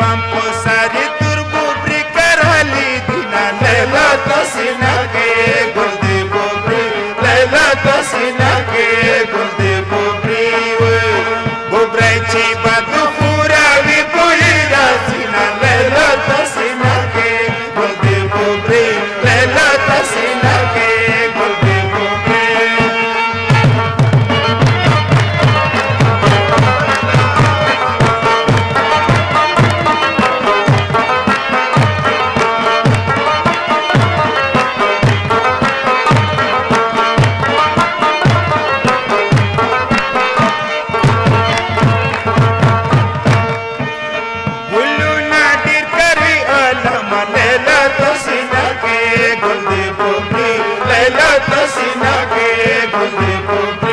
pampo sari turbu brikarali dina lela tasina ke gulde bobri lela tasina ke gulde bobri we bobrai chi badu pura vi poira sina lela tasina ke gulde bobri lela tasina ke gulde bobri lela tasina ke gulde bobri lela tasina ke gulde bobri